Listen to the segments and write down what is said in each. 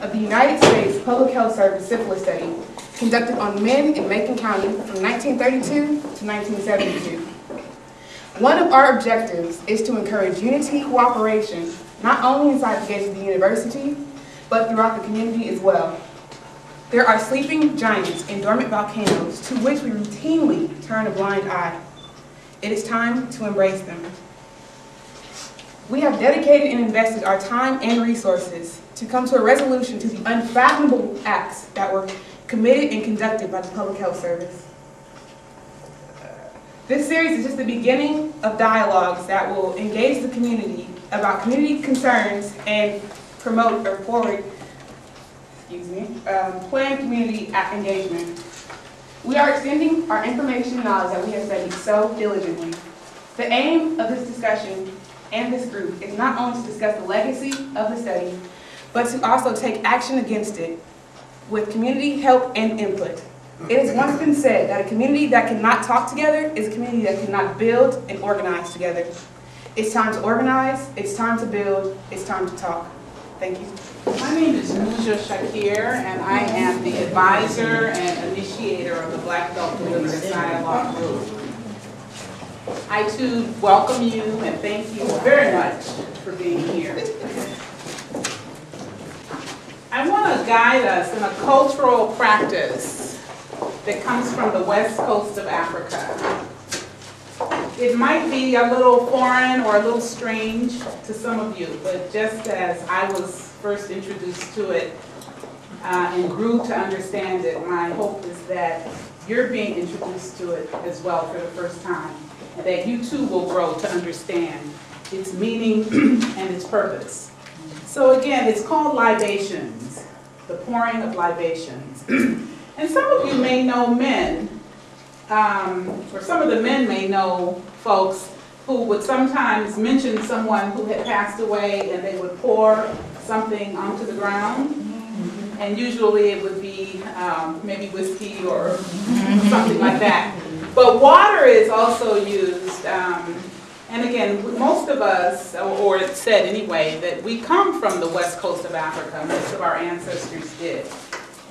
of the United States Public Health Service Syphilis Study conducted on men in Macon County from 1932 to 1972. One of our objectives is to encourage unity cooperation, not only inside the gates of the university, but throughout the community as well. There are sleeping giants and dormant volcanoes to which we routinely turn a blind eye. It is time to embrace them. We have dedicated and invested our time and resources to come to a resolution to the unfathomable acts that were committed and conducted by the Public Health Service. This series is just the beginning of dialogues that will engage the community about community concerns and promote or forward, planned community engagement. We are extending our information and knowledge that we have studied so diligently. The aim of this discussion and this group is not only to discuss the legacy of the study, but to also take action against it with community help and input. It has once been said that a community that cannot talk together is a community that cannot build and organize together. It's time to organize, it's time to build, it's time to talk. Thank you. My name is Muhjah Shakir, and I am the advisor and initiator of the Black Belt Deliberative Dialogue group. I too welcome you and thank you very much for being here. I want to guide us in a cultural practice that comes from the west coast of Africa. It might be a little foreign or a little strange to some of you, but just as I was first introduced to it and grew to understand it, my hope is that you're being introduced to it as well for the first time, and that you too will grow to understand its meaning and its purpose. So again, it's called libations, the pouring of libations. And some of you may know men, or some of the men may know folks who would sometimes mention someone who had passed away and they would pour something onto the ground. And usually it would be maybe whiskey or something like that. But water is also used, and again, most of us, or it's said anyway, that we come from the west coast of Africa. Most of our ancestors did.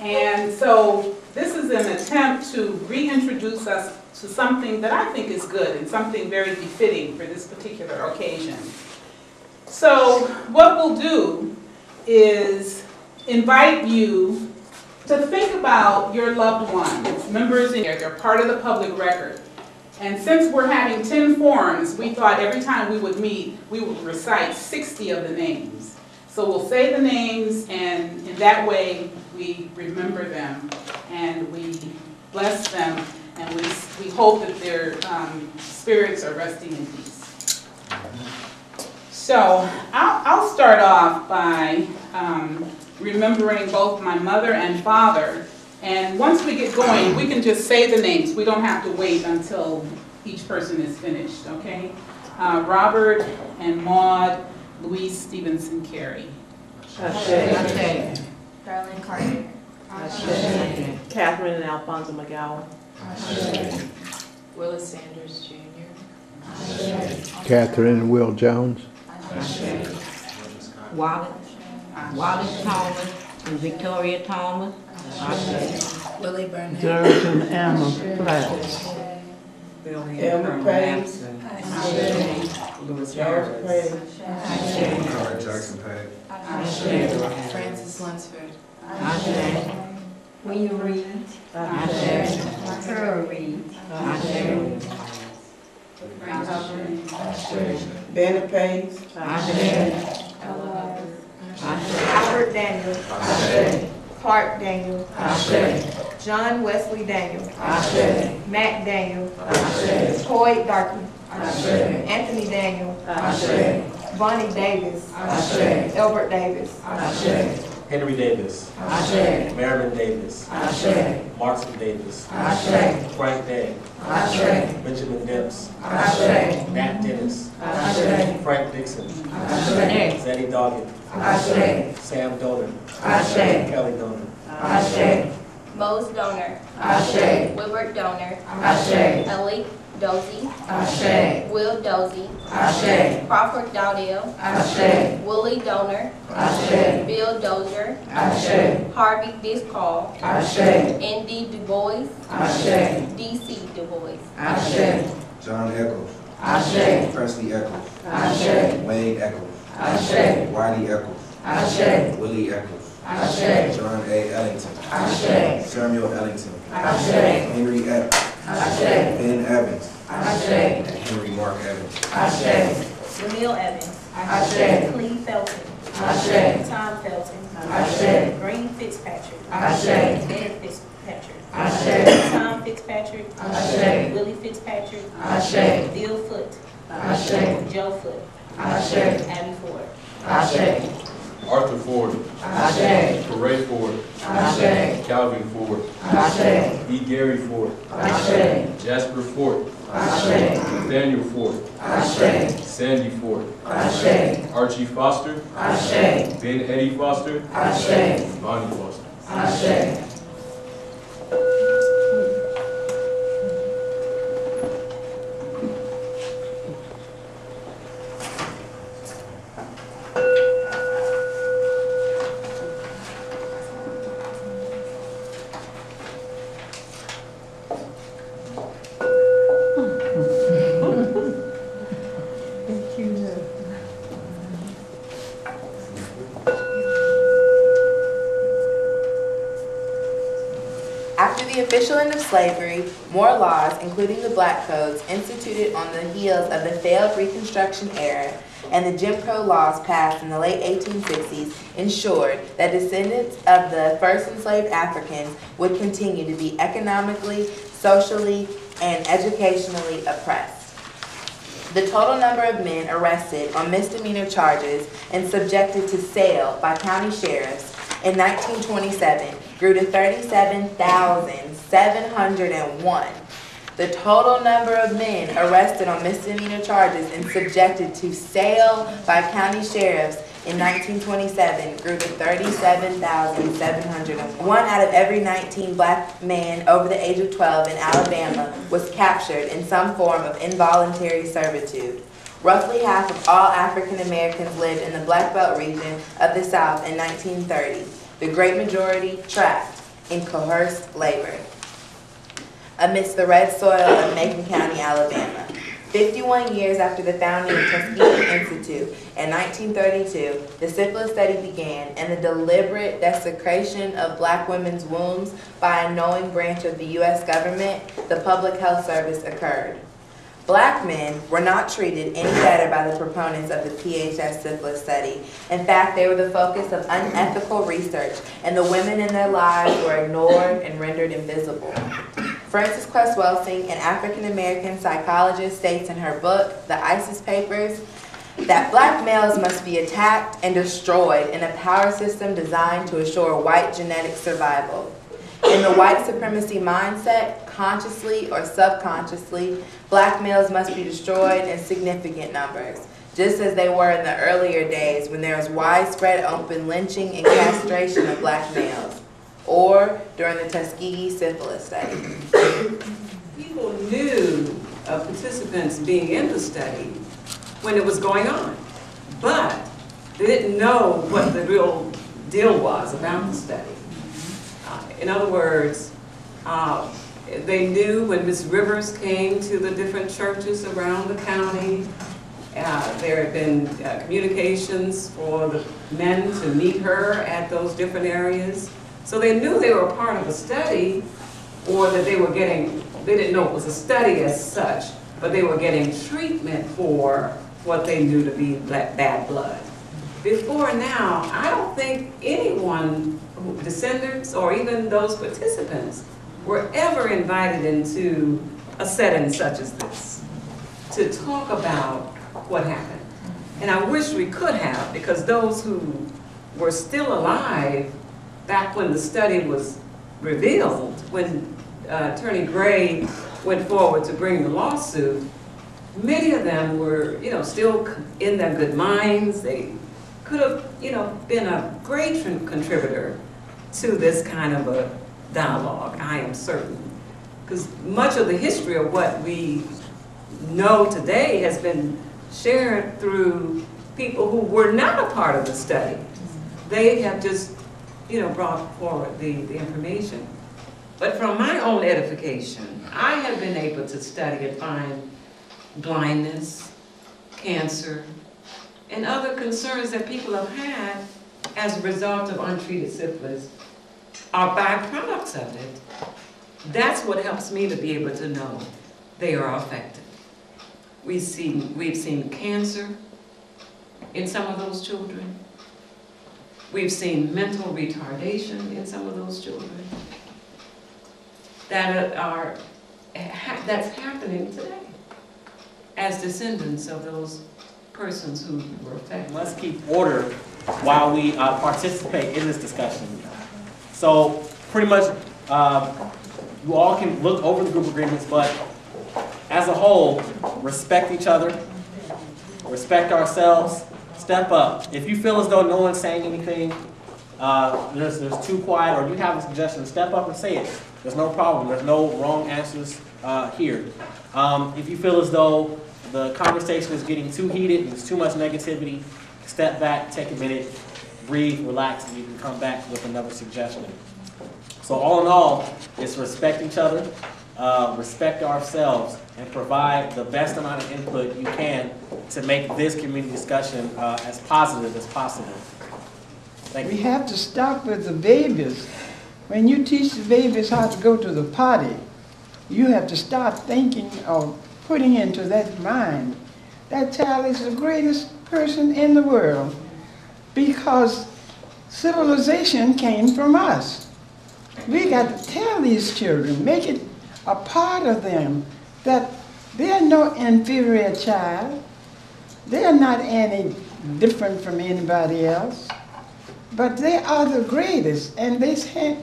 And so this is an attempt to reintroduce us to something that I think is good and something very befitting for this particular occasion. So what we'll do is invite you to think about your loved ones, members in here. They're part of the public record. And since we're having 10 forums, we thought every time we would meet, we would recite 60 of the names. So we'll say the names, and in that way, we remember them, and we bless them, and we hope that their spirits are resting in peace. So I'll start off by remembering both my mother and father. And once we get going, we can just say the names. We don't have to wait until each person is finished, okay? Robert and Maud Louise Stevenson Carey. Ashe. Darlene Carter. Ashe. Catherine and Alfonso McGowan. Ashe. Willis Sanders Jr. Ashe. Catherine and Will Jones. Ashe. Wallace Thomas and Victoria Thomas. Ashe. Willie Burnett. Durden Emma Pratt. Emma Pratt. Louis George Pratt. Jackson Page. Francis Lunsford. William Reed. Pearl Reed. Benny Page. Albert Daniel. Clark Daniel. John Wesley Daniel. Matt Daniel. Hoyt Darky. Anthony Daniel. Bonnie Davis. Elbert Davis. Henry Davis. Mervyn Davis. Martin Davis. Frank Day. Benjamin Dempsey. Nat Dennis. Frank Dixon. Zeddy Doggett. Sam Dolan. Kelly Dolan. Mose Donor, Ashe. Wilbert Donor, Ashe. Ellie Dozie, Ashe. Will Dozie, Ashe. Crawford Dowdell, Ashe. Willie Donor, Ashe. Bill Dozier, Ashe. Harvey Discall, Ashe. N.D. Du Bois, Ashe. D.C. Du Bois. Ashe. John Eccles. Ashe. Presley Eccles. Ashe. Wayne Eccles. Ashe. Whitey Eccles. Ashe. Willie Eccles. Ashe. John A. Ellington. Ashe. Samuel Ellington. Ashe. Henry Epps. Ashe. Ben Evans. Ashe. And Henry Mark Evans. Ashe. Jamil Evans, Ashe. Cleve Felton, Ashe. Tom Felton, Ashe. Green Fitzpatrick, Ashe. Ed Fitzpatrick, Ashe. Tom Fitzpatrick, Ashe. Willie Fitzpatrick, Ashe. Bill Foote, Ashe. Joe Foote, Ashe. Abby Ford. Ashe. Arthur Ford, Ashe. Corey Ford, Ashe. Calvin Ford, Ashe. E. Gary Ford, Ashe. Jasper Ford, Ashe. Nathaniel Ford, Ashe. Sandy Ford, Ashe. Archie Foster, Ashe. Ben Eddie Foster, Ashe. Bonnie Foster. Ashe. After the official end of slavery, more laws, including the Black Codes, instituted on the heels of the failed Reconstruction era, and the Jim Crow laws passed in the late 1860s ensured that descendants of the first enslaved Africans would continue to be economically, socially, and educationally oppressed. The total number of men arrested on misdemeanor charges and subjected to sale by county sheriffs in 1927 grew to 37,701. The total number of men arrested on misdemeanor charges and subjected to sale by county sheriffs in 1927 grew to 37,701. 1 out of every 19 black men over the age of 12 in Alabama was captured in some form of involuntary servitude. Roughly half of all African Americans lived in the Black Belt region of the South in 1930. The great majority trapped in coerced labor amidst the red soil of Macon County, Alabama. 51 years after the founding of Tuskegee Institute in 1932, the Syphilis Study began, and the deliberate desecration of black women's wombs by a knowing branch of the U.S. government, the Public Health Service, occurred. Black men were not treated any better by the proponents of the PHS Syphilis Study. In fact, they were the focus of unethical research, and the women in their lives were ignored and rendered invisible. Frances Quest Welsing, an African-American psychologist, states in her book, The ISIS Papers, that black males must be attacked and destroyed in a power system designed to assure white genetic survival. In the white supremacy mindset, consciously or subconsciously, black males must be destroyed in significant numbers, just as they were in the earlier days when there was widespread open lynching and castration of black males, or during the Tuskegee Syphilis Study. People knew of participants being in the study when it was going on, but they didn't know what the real deal was about the study. In other words, they knew when Ms. Rivers came to the different churches around the county. There had been communications for the men to meet her at those different areas. So they knew they were part of a study, or that they were getting, they didn't know it was a study as such, but they were getting treatment for what they knew to be bad blood. Before now, I don't think anyone, descendants or even those participants, were ever invited into a setting such as this to talk about what happened. And I wish we could have, because those who were still alive back when the study was revealed, when Attorney Gray went forward to bring the lawsuit, many of them were, still in their good minds. They could have, been a great contributor to this kind of a dialogue, I am certain. Because much of the history of what we know today has been shared through people who were not a part of the study. They have just, brought forward the information. But from my own edification, I have been able to study and find blindness, cancer, and other concerns that people have had as a result of untreated syphilis are byproducts of it. That's what helps me to be able to know they are affected. We've seen cancer in some of those children. We've seen mental retardation in some of those children. That's happening today as descendants of those persons who were affected. Let's keep order while we participate in this discussion. So pretty much you all can look over the group agreements, but as a whole, respect each other, respect ourselves, step up. If you feel as though no one's saying anything, there's too quiet, or you have a suggestion, step up and say it. There's no problem. There's no wrong answers here. If you feel as though the conversation is getting too heated and there's too much negativity, step back, take a minute, breathe, relax, and you can come back with another suggestion. So all in all, it's respect each other, respect ourselves, and provide the best amount of input you can to make this community discussion as positive as possible. Thank you. We have to stop with the babies. When you teach the babies how to go to the potty, you have to start thinking of putting into that mind that child is the greatest person in the world, because civilization came from us. We got to tell these children, make it a part of them, that they're no inferior child. They're not any different from anybody else, but they are the greatest. And they said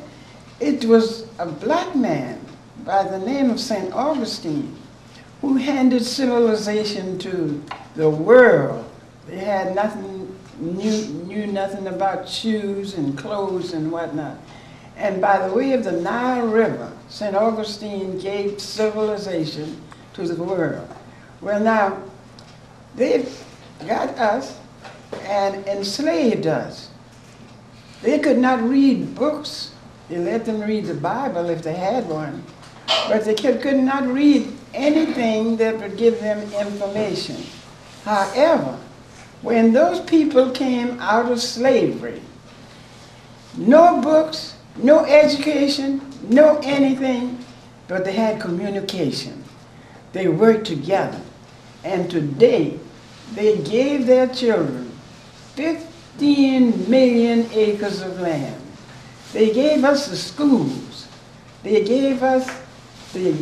it was a black man by the name of St. Augustine who handed civilization to the world. They had nothing, knew nothing about shoes and clothes and whatnot. And by the way of the Nile River, St. Augustine gave civilization to the world. Well, now, they got us and enslaved us. They could not read books. They let them read the Bible if they had one, but they could not read anything that would give them information. However, when those people came out of slavery, no books, no education, no anything, but they had communication. They worked together. And today, they gave their children 15 million acres of land. They gave us the schools. They gave us the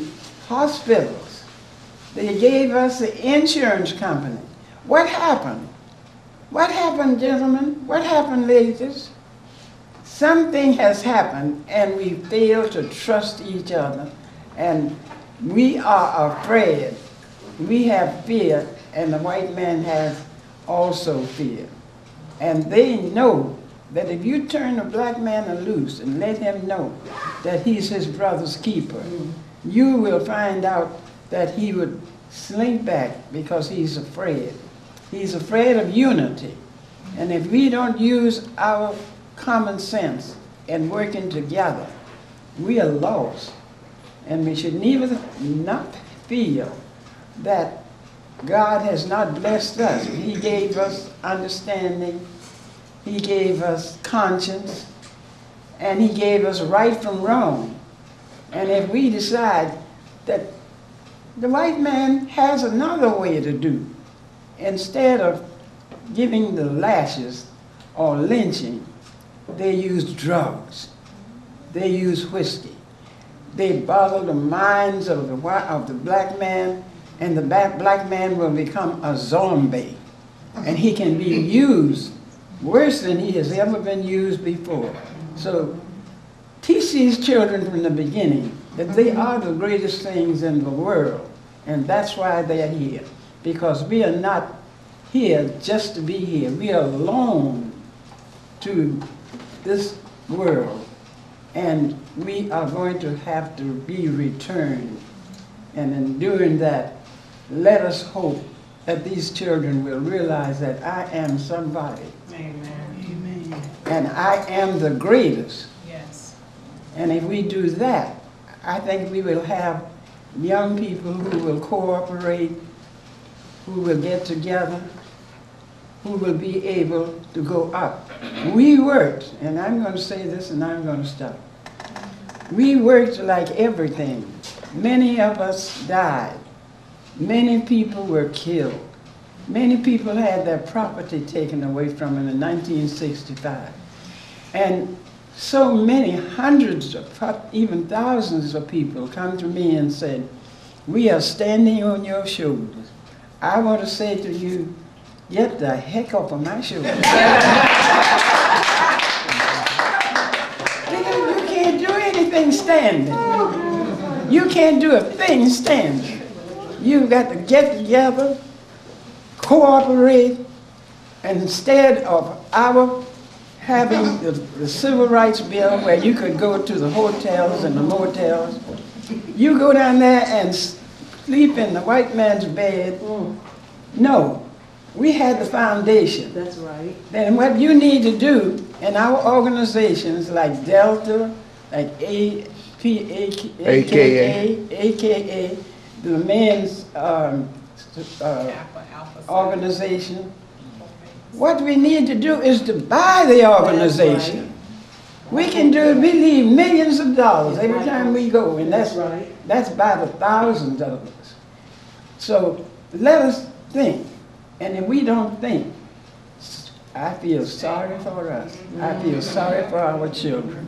hospitals. They gave us the insurance company. What happened? What happened, gentlemen? What happened, ladies? Something has happened, and we fail to trust each other, and we are afraid. We have fear, and the white man has also fear. And they know that if you turn a black man loose and let him know that he's his brother's keeper, you will find out that he would slink back because he's afraid. He's afraid of unity. And if we don't use our common sense and working together, we are lost. And we should neither not feel that God has not blessed us. He gave us understanding, He gave us conscience, and He gave us right from wrong. And if we decide that the white man has another way to do, instead of giving the lashes or lynching, they use drugs. They use whiskey. They bother the minds of the black man, and the black man will become a zombie. And he can be used worse than he has ever been used before. So teach these children from the beginning that they are the greatest things in the world. And that's why they're here. Because we are not here just to be here. We are loaned to this world. And we are going to have to be returned. And in doing that, let us hope that these children will realize that I am somebody. Amen. Amen. And I am the greatest. Yes. And if we do that, I think we will have young people who will cooperate, who will get together, who will be able to go up. We worked, and I'm going to say this and I'm going to stop. We worked like everything. Many of us died. Many people were killed. Many people had their property taken away from them in 1965. And so many hundreds of, even thousands of people come to me and said, we are standing on your shoulders. I want to say to you, get the heck off of my shoulders. You can't do anything standing. You can't do a thing standing. You've got to get together, cooperate, and instead of our having the Civil Rights Bill where you could go to the hotels and the motels, you go down there and sleep in the white man's bed. No, we had the foundation. That's right. Then what you need to do in our organizations like Delta, like AKA, the men's organization, what we need to do is to buy the organization. We can do, we leave millions of dollars every time we go, and that's by the thousands of us. So let us think, and if we don't think, I feel sorry for us. I feel sorry for our children.